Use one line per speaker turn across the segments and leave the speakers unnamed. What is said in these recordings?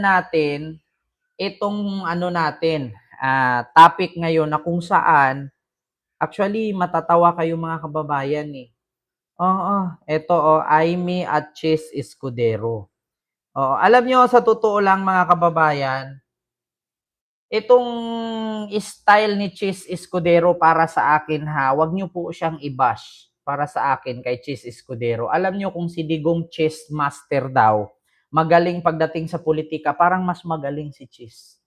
natin itong topic ngayon na kung saan actually matatawa kayo mga kababayan eh. Oo, ito Aimee at Chis Escudero. Oo, alam nyo sa totoo lang mga kababayan, itong style ni Chis Escudero para sa akin wag nyo po siyang i-bash para sa akin kay Chis Escudero. Alam nyo kung si Digong chess master daw, magaling pagdating sa politika, parang mas magaling si Chis.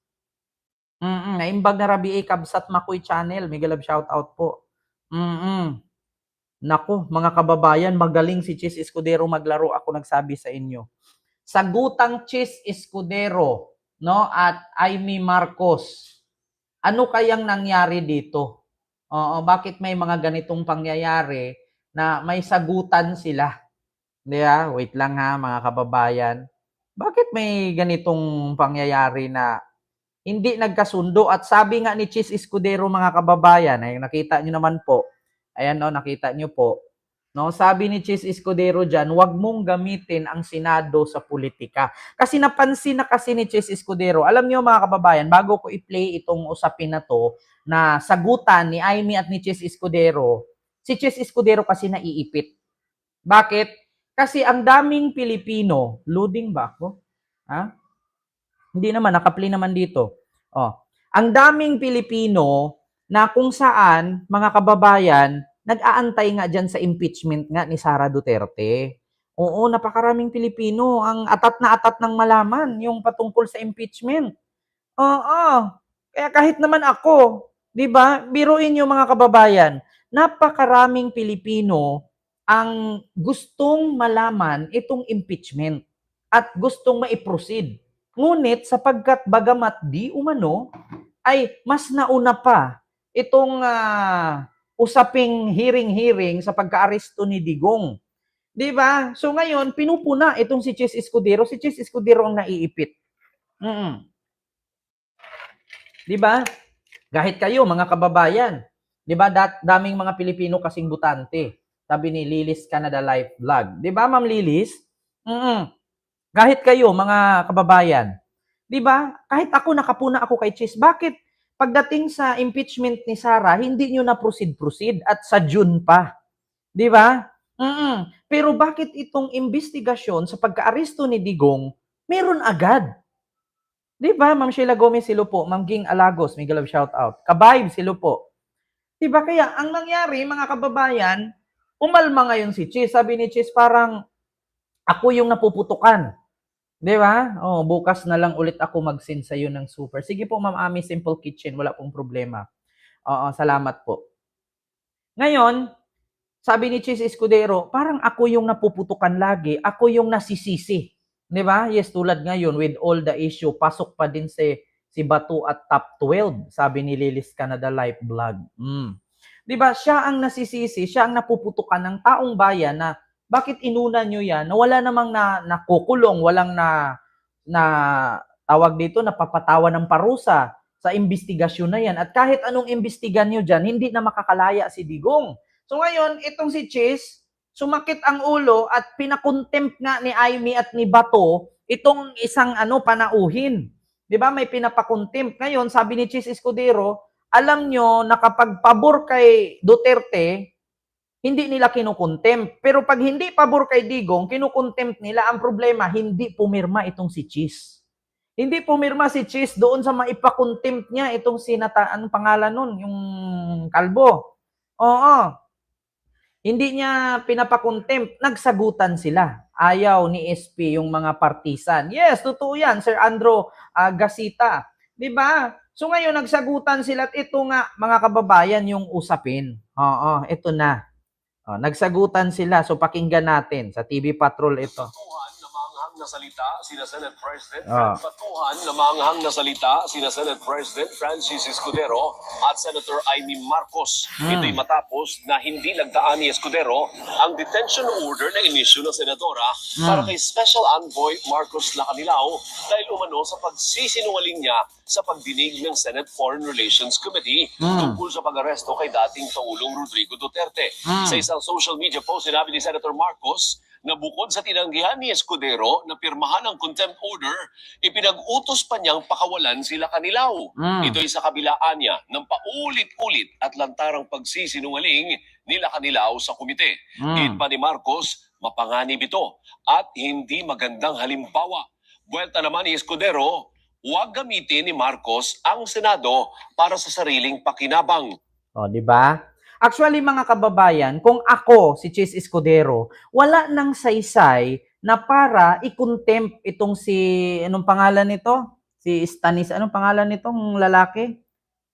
Naimbag na Rabi Kabsat Makoy Channel, Miguel Love shoutout po. Nako, mga kababayan, magaling si Chis Escudero maglaro, ako nagsabi sa inyo. Sagutang Chis Escudero, no, at Aimee Marcos. Ano kayang nangyari dito? Bakit may mga ganitong pangyayari na may sagutan sila? Diba? Wait lang mga kababayan. Bakit may ganitong pangyayari na hindi nagkasundo? At sabi nga ni Chis Escudero mga kababayan, ay nakita nyo naman po. Ayan nakita nyo po. No, sabi ni Chis Escudero dyan, wag mong gamitin ang Senado sa politika. Kasi napansin na kasi ni Chis Escudero, alam niyo mga kababayan, bago ko i-play itong usapin na to, na sagutan ni Aimee at ni Chis Escudero, si Chis Escudero kasi naiipit. Bakit? Kasi ang daming Pilipino, loading ba ako? Hindi naman, naka-play naman dito. Ang daming Pilipino na kung saan, mga kababayan, nag-aantay nga dyan sa impeachment nga ni Sara Duterte. Oo, napakaraming Pilipino ang atat na atat ng malaman yung patungkol sa impeachment. Oo. Kaya kahit naman ako, 'di ba? Biruin niyo mga kababayan, napakaraming Pilipino ang gustong malaman itong impeachment at gustong mai-proceed. Ngunit sapagkat bagamat di umano ay mas nauna pa itong usaping hearing sa pagka-aresto ni Digong. 'Di ba? So ngayon, pinupuna itong si Chis Escudero. Si Chis Escudero ang naiipit. 'Di ba? Kahit kayo, mga kababayan. 'Di ba? Daming mga Pilipino kasing butante. Sabi ni Lilis Canada Life Vlog. 'Di ba, Ma'am Lilis? Kahit kayo, mga kababayan. 'Di ba? Kahit ako, nakapuna ako kay Chis. Bakit? Pagdating sa impeachment ni Sara, hindi nyo na proceed at sa June pa. Di ba? Pero bakit itong investigasyon sa pagka-aresto ni Digong, meron agad? Di ba, Ma'am Sheila Gomez, silo po. Ma'am Ging Alagos, Miguel Love shoutout. Kabayb, silo po. Di ba kaya, ang nangyari, mga kababayan, umalma ngayon si Chis. Sabi ni Chis, parang ako yung napuputukan. Di ba? Bukas na lang ulit ako mag-send sa iyo ng super. Sige po, Ma'am Ami, Simple Kitchen. Wala pong problema. Salamat po. Ngayon, sabi ni Chis Escudero, parang ako yung napuputukan lagi. Ako yung nasisisi. Di ba? Yes, tulad ngayon, with all the issue, pasok pa din si Bato at top 12. Sabi ni Lilis Canada Life Vlog. Di ba? Siya ang nasisisi. Siya ang napuputukan ng taong bayan na bakit inuna nyo yan na wala namang nakukulong, walang na tawag dito, napapatawa ng parusa sa investigasyon na yan. At kahit anong imbestigan nyo dyan, hindi na makakalaya si Digong. So ngayon, itong si Chis, sumakit ang ulo at pinakontempt nga ni Aimee at ni Bato itong isang panauhin. Di ba? May pinapakontempt. Ngayon, sabi ni Chis Escudero, alam nyo na kapag pabor kay Duterte, hindi nila kinukontempt. Pero pag hindi pabor kay Digong, kinukontempt nila. Ang problema, hindi pumirma itong si Chis. Hindi pumirma si Chis doon sa maipakontempt niya itong anong pangalan nun? Yung kalbo. Hindi niya pinapakontempt. Nagsagutan sila. Ayaw ni SP yung mga partisan. Yes, totoo yan, Sir Andrew Gasita. Diba? So ngayon, nagsagutan sila at ito nga, mga kababayan, yung usapin. Ito na. Nagsagutan sila. So pakinggan natin sa TV Patrol ito.
Na salita sina Senate President Batuhan na manghang na salita sina Senate President Francis Escudero at Senator Aimee Marcos. Ito'y matapos na hindi nagdaan ni Escudero ang detention order na inisyu ng senadora para kay Special Envoy Marcos Lacanilaw dahil umano sa pagsisinungaling niya sa pagdinig ng Senate Foreign Relations Committee tungkol sa pag-aresto kay dating Pangulong Rodrigo Duterte. Sa isang social media post, sinabi ni Senator Marcos na bukod sa tinanggihan ni Escudero na pirmahan ang contempt order, ipinag-utos pa niyang pakawalan sila Kanilaw. Ito'y sa kabilaan niya ng paulit-ulit at lantarang pagsisinungaling nila Kanilaw sa komite. Gid pa ni Marcos, mapanganib ito at hindi magandang halimbawa. Buwelta naman ni Escudero, huwag gamitin ni Marcos ang Senado para sa sariling pakinabang.
O, di ba? Actually, mga kababayan, kung ako, si Chis Escudero, wala nang saysay na para i-contempt itong si, anong pangalan nito? Si Stanis, anong pangalan nitong lalaki?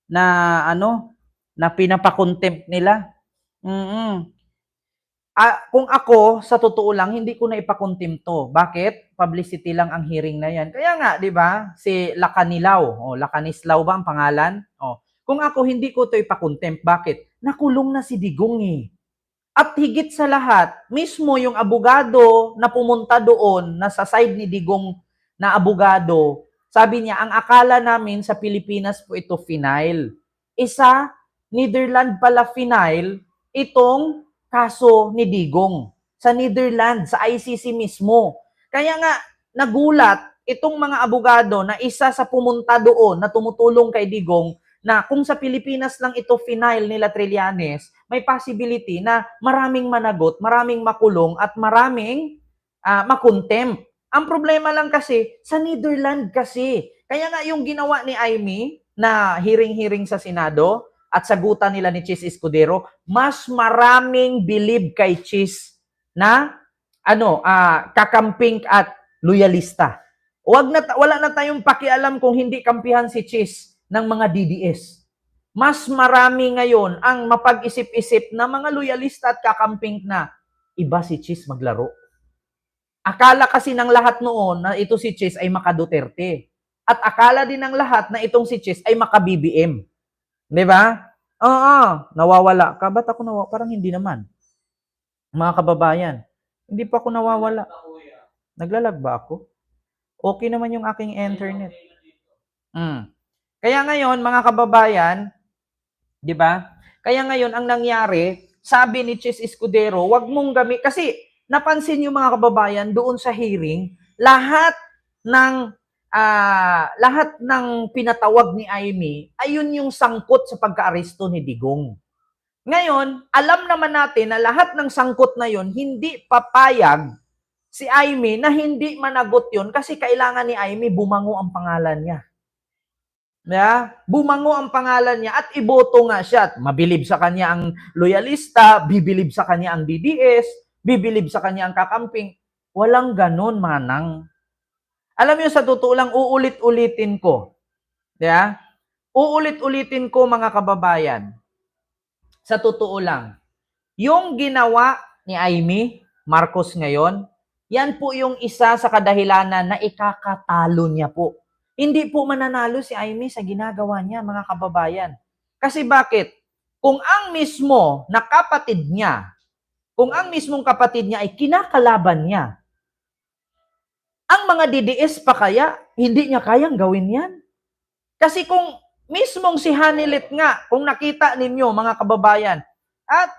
Na, na pinapakontempt nila. Kung ako, sa totoo lang, hindi ko na ipakontempt to. Bakit? Publicity lang ang hearing na yan. Kaya nga, di ba? Si Lacanilaw. O, Lacanislaw ba ang pangalan? O, kung ako, hindi ko to ipakontempt. Bakit? Nakulong na si Digong eh. At higit sa lahat, mismo yung abogado na pumunta doon, na sa side ni Digong na abogado, sabi niya, ang akala namin sa Pilipinas po ito final. Isa, Netherlands pala final, itong kaso ni Digong. Sa Netherlands, sa ICC mismo. Kaya nga, nagulat itong mga abogado na isa sa pumunta doon na tumutulong kay Digong na kung sa Pilipinas lang ito final nila Trillanes, may possibility na maraming managot, maraming makulong, at maraming makontempt. Ang problema lang kasi, sa Netherlands kasi. Kaya nga yung ginawa ni Amy na hearing-hearing sa Senado at sagutan nila ni Chis Escudero, mas maraming believe kay Chis na kakamping at loyalista. Wala na tayong pakialam kung hindi kampihan si Chis ng mga DDS. Mas marami ngayon ang mapag-isip-isip na mga loyalista at kakamping na iba si Chis maglaro. Akala kasi ng lahat noon na ito si Chis ay maka-Duterte. At akala din ng lahat na itong si Chis ay maka-BBM. Di ba? Oo, nawawala ka. Ba't ako nawawala? Parang hindi naman. Mga kababayan, hindi pa ako nawawala. Naglalag ba ako? Okay naman yung aking internet. Kaya ngayon, mga kababayan, di ba? Kaya ngayon, ang nangyari, sabi ni Chis Escudero, wag mong gamit. Kasi, napansin yung mga kababayan doon sa hearing, lahat ng pinatawag ni Amy, ayun yung sangkot sa pagka-aresto ni Digong. Ngayon, alam naman natin na lahat ng sangkot na yun, hindi papayag si Amy na hindi managot yun kasi kailangan ni Amy bumango ang pangalan niya. Bumango ang pangalan niya at iboto nga siya. At mabilib sa kanya ang loyalista, bibilib sa kanya ang DDS, bibilib sa kanya ang kakamping. Walang ganon, manang. Alam niyo, sa totoo lang, uulit-ulitin ko. Uulit-ulitin ko, mga kababayan. Sa totoo lang, yung ginawa ni Amy Marcos ngayon, yan po yung isa sa kadahilanan na ikakatalo niya po. Hindi po mananalo si Amy sa ginagawa niya, mga kababayan. Kasi bakit? Kung ang mismo na kapatid niya, kung ang mismong kapatid niya ay kinakalaban niya, ang mga DDS pa kaya, hindi niya kayang gawin yan. Kasi kung mismong si Hanilet nga, kung nakita ninyo, mga kababayan,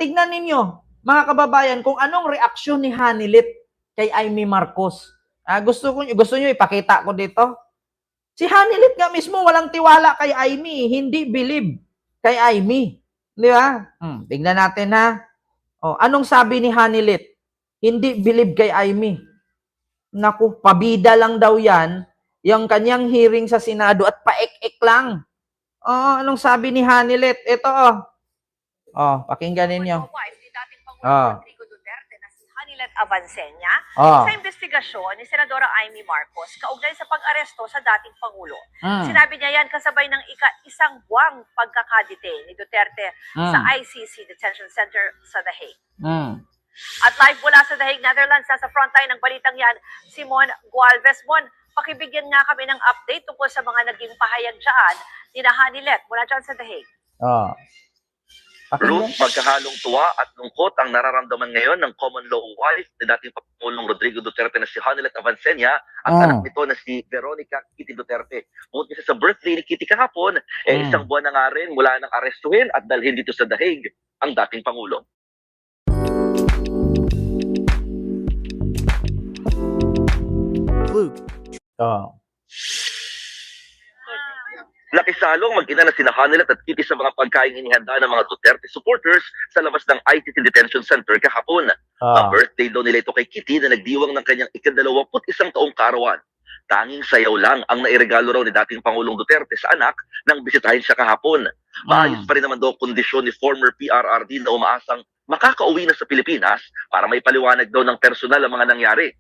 tignan ninyo, mga kababayan, kung anong reaksyon ni Hanilet kay Amy Marcos. Gusto nyo ipakita ko dito? Si Hanilet nga mismo walang tiwala kay Amy, hindi believe kay Amy. Di ba? Tingnan natin ha. Anong sabi ni Hanilet? Hindi believe kay Amy. Naku, pabida lang daw yan, yung kanyang hearing sa Senado at paek-ek lang. Anong sabi ni Hanilet? Ito pakinggan ninyo.
Rodrigo Duterte na si Hanilet Avancenia sa investigasyon ni Senadora Amy Marcos kaugnay sa pag-aresto sa dating Pangulo. Sinabi niya yan kasabay ng isang buwang pagkakadete ni Duterte sa ICC Detention Center sa The Hague. At live mula sa The Hague, Netherlands, sa frontline ng balitang yan, Simon Gualvez. Mon, pakibigyan nga kami ng update tungkol sa mga naging pahayag dyan ni Hanilet mula dyan sa The Hague.
Ruth, magkahalong tuwa at lungkot ang nararamdaman ngayon ng common law wife ni dating Pangulong Rodrigo Duterte na si Hanilet Avancenia at anak nito na si Veronica Kitty Duterte. Ngunit kasi sa birthday ni Kitty kahapon, isang buwan na nga rin mula nang arestuhin at dalhin dito sa The Hague ang dating Pangulo.
blue.
Oh.
Nakisalong mag-ina na sina Hanilet at Kitty sa mga pagkain inihanda ng mga Duterte supporters sa labas ng ICC Detention Center kahapon. Ang birthday daw nila ito kay Kitty na nagdiwang ng kanyang ika-21 taong kaarawan. Tanging sayaw lang ang nairegalo raw ni dating Pangulong Duterte sa anak nang bisitahin siya kahapon. Maayos pa rin naman daw kondisyon ni former PRRD na umaasang makakauwi na sa Pilipinas para may paliwanag daw ng personal ang mga nangyari.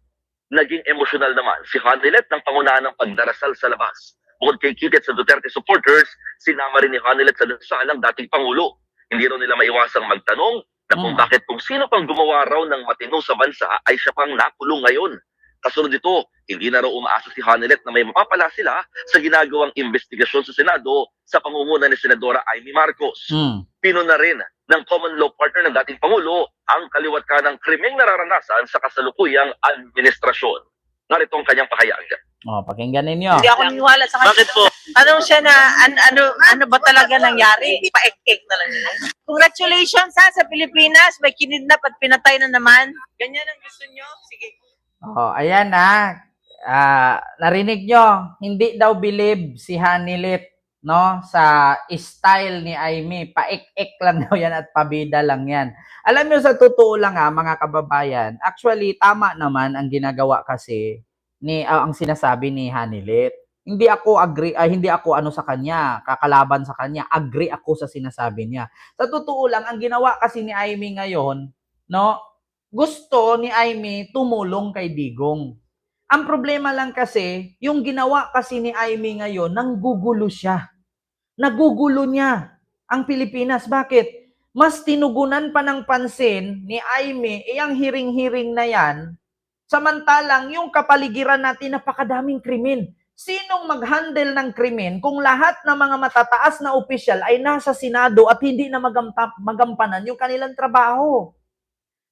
Naging emosyonal naman si Hanilet ng pangunahan ng pagdarasal sa labas. Bukod kay Kitty at sa Duterte supporters, sinama rin ni Hanilet sa dasalang dating Pangulo. Hindi raw nila maiwasang magtanong na kung bakit kung sino pang gumawa raw ng matino sa bansa ay siya pang nakulong ngayon. Kasunod dito, hindi na raw umaasa si Hanilet na may mapapala sila sa ginagawang investigasyon sa Senado sa pangunguna ni Senadora Amy Marcos. Pino na rin ng common law partner ng dating Pangulo ang kaliwat ka ng krimeng nararanasan sa kasalukuyang administrasyon. Narito ang kanyang pahayag.
Pakinggan ninyo.
Hindi ako naniwala sa kanya.
Bakit po?
Tanong siya na ano ba talaga nangyari? Pa-ek-ek na lang. Congratulations sa Pilipinas. May kinidnap at pinatay na naman. Ganyan ang gusto nyo? Sige.
Ayan narinig nyo, hindi daw believe si Hanilet, no, sa style ni Amy. Pa-ek-ek lang daw yan at pabida lang yan. Alam nyo, sa totoo lang mga kababayan, actually, tama naman ang ginagawa kasi ang sinasabi ni Hanilet. Hindi ako agree, hindi ako sa kanya, kakalaban sa kanya. Agree ako sa sinasabi niya. Sa totoo lang, ang ginawa kasi ni Amy ngayon, no, gusto ni Amy tumulong kay Digong. Ang problema lang kasi, yung ginawa kasi ni Amy ngayon, nanggugulo siya. Nagugulo niya ang Pilipinas. Bakit? Mas tinugunan pa ng pansin ni Amy, ang hiring-hiring na yan, samantalang yung kapaligiran natin, napakadaming krimen. Sinong mag-handle ng krimen kung lahat ng mga matataas na opisyal ay nasa Senado at hindi na magampanan yung kanilang trabaho?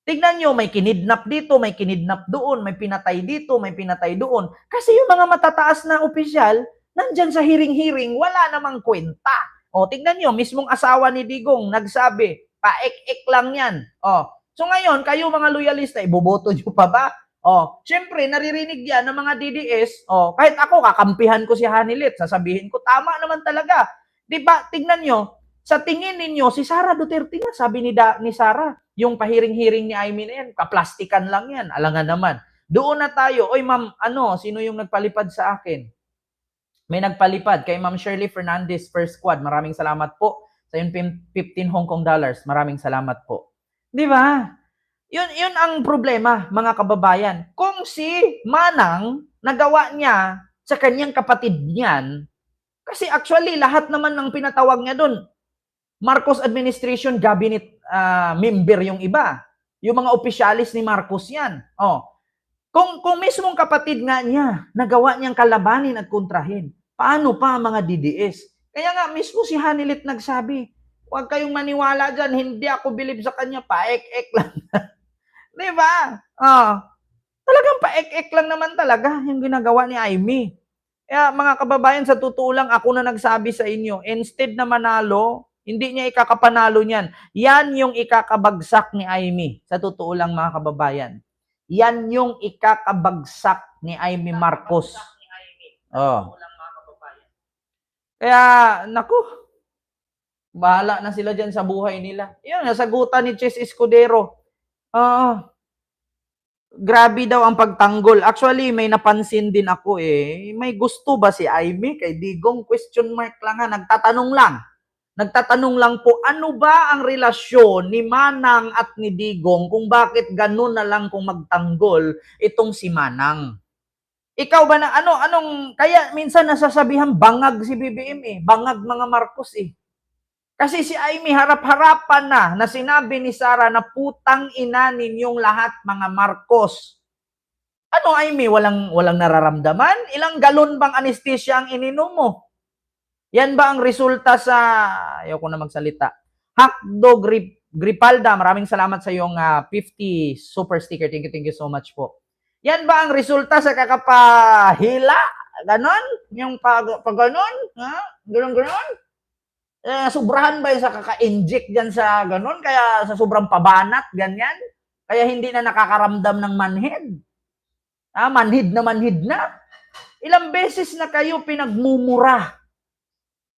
Tignan nyo, may kinidnap dito, may kinidnap doon, may pinatay dito, may pinatay doon. Kasi yung mga matataas na opisyal, nandyan sa hiring-hiring, wala namang kwenta. Tignan nyo, mismong asawa ni Digong, nagsabi, paek-ek lang yan. So ngayon, kayo mga loyalista, iboboto nyo pa ba? Syempre, naririnig yan ng mga DDS. Kahit ako, kakampihan ko si Hanilet. Sasabihin ko, tama naman talaga. Diba, tignan nyo, sa tingin ninyo, si Sara Duterte nga, sabi ni Sara, yung pahiring-hiring ni Amy na yan, kaplastikan lang yan, alangan naman. Doon na tayo, oy ma'am, sino yung nagpalipad sa akin? May nagpalipad kay Ma'am Shirley Fernandez, First Squad. Maraming salamat po sa yung 15 Hong Kong dollars. Maraming salamat po. Di ba? Yun ang problema, mga kababayan. Kung si Manang nagawa niya sa kanyang kapatid niyan, kasi actually lahat naman ng pinatawag niya doon, Marcos administration cabinet member yung iba. Yung mga opisyalis ni Marcos yan. Kung mismong kapatid nga niya, nagawa niyang kalabanin at kontrahin, paano pa mga DDS? Kaya nga mismo si Hanilet nagsabi, huwag kayong maniwala dyan, hindi ako believe sa kanya, paek-ek lang. Diba? Talagang paek-ek lang naman talaga yung ginagawa ni Amy. Kaya mga kababayan, sa totoo lang, ako na nagsabi sa inyo, instead na manalo, hindi niya ikakapanalo niyan. Yan yung ikakabagsak ni Amy. Sa totoo lang mga kababayan. Yan yung ikakabagsak ni Amy Marcos. Kaya, naku, bahala na sila dyan sa buhay nila. Yun, nasagutan ni Chess Escudero. Grabe daw ang pagtanggol. Actually, may napansin din ako May gusto ba si Amy kay Digong? Question mark lang nagtatanong lang. Nagtatanong lang po, ano ba ang relasyon ni Manang at ni Digong kung bakit ganun na lang kung magtanggol itong si Manang? Ikaw ba na, kaya minsan nasasabihan bangag si BBM bangag mga Marcos Kasi si Amy harap-harapan na sinabi ni Sara na putang ina ninyong lahat mga Marcos. Ano Amy, walang nararamdaman? Ilang galon bang anesthesia ang ininom mo? Yan ba ang resulta sa, ayaw ko na magsalita, Hakdo Gripalda, maraming salamat sa iyong 50 super sticker. Thank you so much po. Yan ba ang resulta sa kakapahila? Ganon? Yung pag ganon? Ganon? Sobrahan ba yung sa kaka-inject dyan sa ganon? Kaya sa sobrang pabanat, ganyan? Kaya hindi na nakakaramdam ng manhead? Manhid na manhid na. Ilang beses na kayo pinagmumura.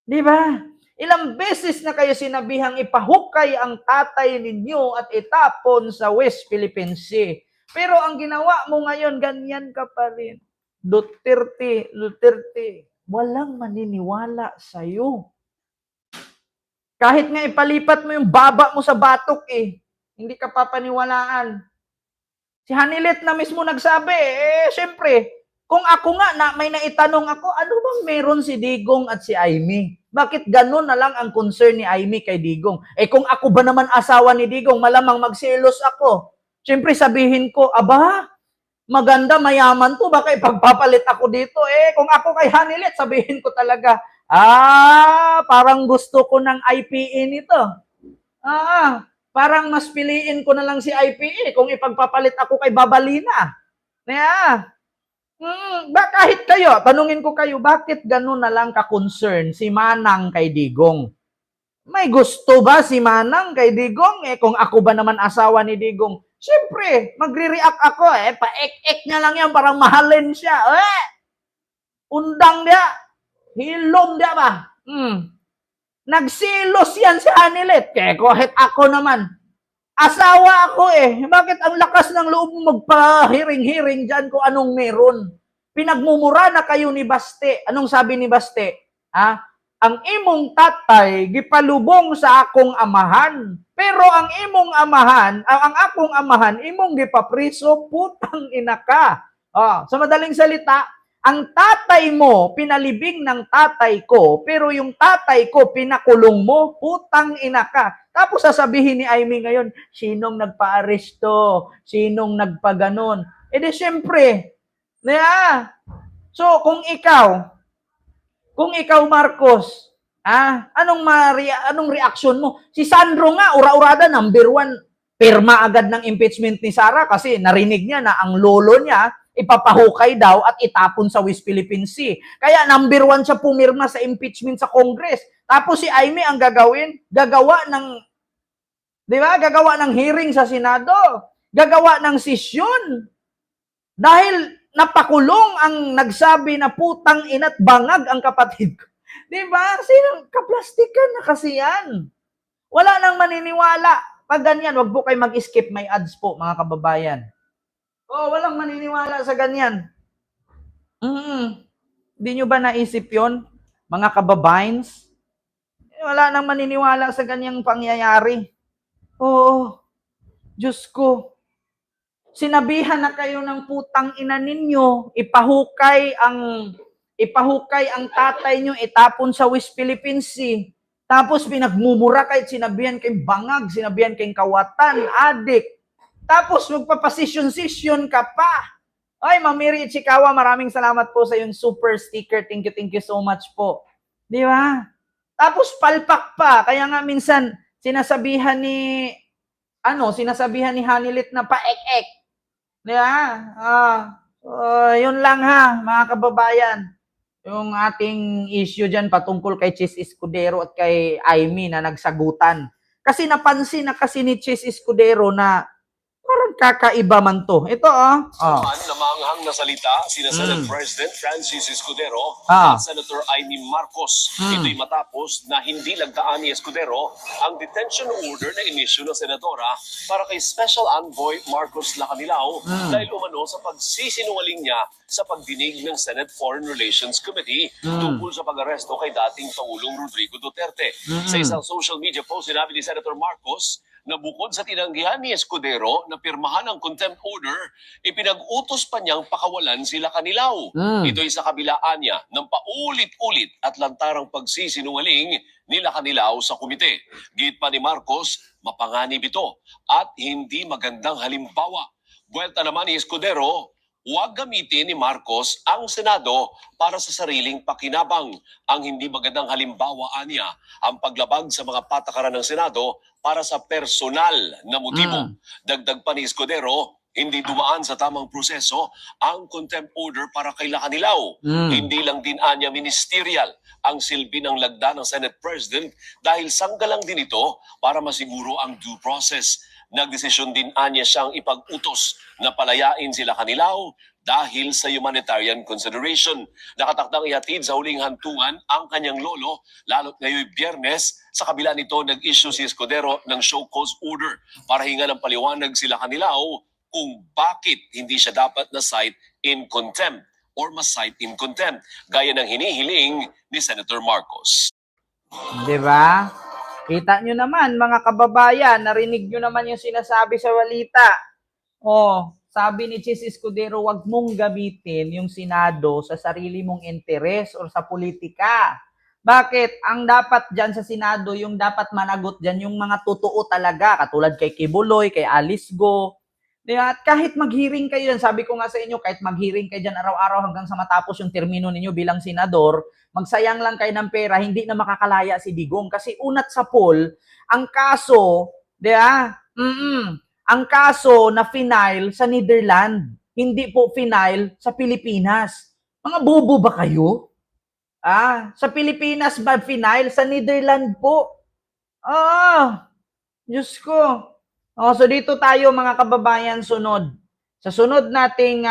Di ba? Ilang beses na kayo sinabihang ipahukay ang tatay ninyo at itapon sa West Philippine Sea. Pero ang ginawa mo ngayon, ganyan ka pa rin. Duterte, walang maniniwala sa'yo. Kahit nga ipalipat mo yung baba mo sa batok hindi ka papaniwalaan. Si Hanilet na mismo nagsabi, syempre, kung ako nga na may naitanong ako, ano bang meron si Digong at si Aimee? Bakit ganun na lang ang concern ni Aimee kay Digong? Kung ako ba naman asawa ni Digong, malamang magselos ako. Syempre sabihin ko, aba, maganda, mayaman to, baka ipagpapalit ako dito. Kung ako kay Hanilet, sabihin ko talaga, parang gusto ko ng IPE nito. Parang mas piliin ko na lang si IPE kung ipagpapalit ako kay Babalina. Kahit kayo, tanungin ko kayo, bakit ganun na lang ka-concern si Manang kay Digong? May gusto ba si Manang kay Digong? Kung ako ba naman asawa ni Digong, siyempre, magre-react ako paek-ek niya lang yan, parang mahalin siya. Undang dia, hilom dia ba? Nagsilos yan si Hanilet. Kahit ako naman, asawa ako Bakit ang lakas ng loob mo magpahiring-hiring dyan kung anong meron? Pinagmumura na kayo ni Baste. Anong sabi ni Baste? Ang imong tatay gipalubong sa akong amahan. Pero ang imong amahan, ang akong amahan, imong gipapriso, putang ina ka. Sa madaling salita, ang tatay mo, pinalibing ng tatay ko, pero yung tatay ko, pinakulong mo, putang ina ka. Tapos sasabihin ni Aimee ngayon, sinong nagpa-aresto? Sinong nagpaganon? Di syempre, so kung ikaw Marcos, anong reaksyon mo? Si Sandro nga, ura-urada, number 1, pirma agad ng impeachment ni Sara kasi narinig niya na ang lolo niya, ipapahukay daw at itapon sa West Philippine Sea. Kaya number 1 siya pumirma sa impeachment sa Congress. Tapos si Aimee ang gagawa ng hearing sa Senado. Gagawa ng sesyon. Dahil napakulong ang nagsabi na putang ina't bangag ang kapatid ko. Sinong kaplastikan na kasi yan? Wala nang maniniwala. Pag ganyan, wag po kayo mag-skip. May ads po, mga kababayan. Walang maniniwala sa ganyan. Hindi nyo ba naisip yon, mga kababayans? Wala nang maniniwala sa ganyang pangyayari. Diyos ko. Sinabihan na kayo ng putang ina ninyo, ipahukay ang tatay nyo, itapon sa West Philippine Sea. Tapos pinagmumura kahit sinabihan kayong bangag, sinabihan kayong kawatan, adik. Tapos magpapasisyon-sisyon ka pa. Ay, Ma'am Mary Ichikawa, maraming salamat po sa yung super sticker. Thank you so much po. Di ba? Tapos palpak pa. Kaya nga minsan, sinasabihan ni Hanilet na paek-ek. Di ba? Yun lang mga kababayan. Yung ating issue dyan patungkol kay Chis Escudero at kay Aimee na nagsagutan. Kasi napansin na kasi ni Chis Escudero na parang kakaiba man to. Ito,
Namanghang na salita sina Senate President Francis Escudero at Senator Aimee Marcos. Ito'y matapos na hindi lagdaan ni Escudero ang detention order na inisyu ng senadora para kay Special Envoy Marcos Lacanilao dahil umano sa pagsisinungaling niya sa pagdinig ng Senate Foreign Relations Committee tungkol sa pag-aresto kay dating Pangulong Rodrigo Duterte. Sa isang social media post, sinabi ni Senator Marcos na bukod sa tinanggihan ni Escudero na pirmahan ang contempt order, ipinag-utos pa niyang pakawalan sila Lacanilao. Ito'y sa kabilaan niya ng paulit-ulit at lantarang pagsisinungaling ni Lacanilao sa komite. Git pa ni Marcos, mapanganib ito at hindi magandang halimbawa. Buwelta naman ni Escudero, huwag gamitin ni Marcos ang Senado para sa sariling pakinabang. Ang hindi magandang halimbawa niya ang paglabag sa mga patakaran ng Senado para sa personal na motibo. Dagdag pa ni Escudero, hindi dumaan sa tamang proseso ang contempt order para kay Lacanilao. Hindi lang din anya ministerial ang silbi ng lagda ng Senate President dahil sanggalang din ito para masiguro ang due process. Nagdesisyon din anya siyang ipag-utos na palayain sila Lacanilao, dahil sa humanitarian consideration. Nakatakdang ihatid sa huling hantungan ang kanyang lolo, lalo't ngayong Biyernes. Sa kabila nito, nag-issue si Escudero ng show cause order para hinga ng paliwanag sila Canilao kung bakit hindi siya dapat na-cite in contempt or mas-cite in contempt, gaya ng hinihiling ni Senator Marcos.
Di ba? Kita nyo naman, mga kababayan, narinig nyo naman yung sinasabi sa balita. Oh, sabi ni Chis Escudero, wag mong gamitin yung Senado sa sarili mong interes or sa politika. Bakit? Ang dapat dyan sa Senado, yung dapat managot dyan, yung mga totoo talaga, katulad kay Kibuloy, kay Alice Go. At kahit mag-hearing kayo dyan, sabi ko nga sa inyo, kahit mag-hearing kayo dyan araw-araw hanggang sa matapos yung termino ninyo bilang senador, magsayang lang kayo ng pera, hindi na makakalaya si Digong. Kasi unat sa poll, ang kaso, ang kaso na final sa Netherlands, hindi po final sa Pilipinas. Mga bobo ba kayo? Sa Pilipinas ba final? Sa Netherlands po. Diyos ko. So dito tayo mga kababayan sunod. Sa sunod nating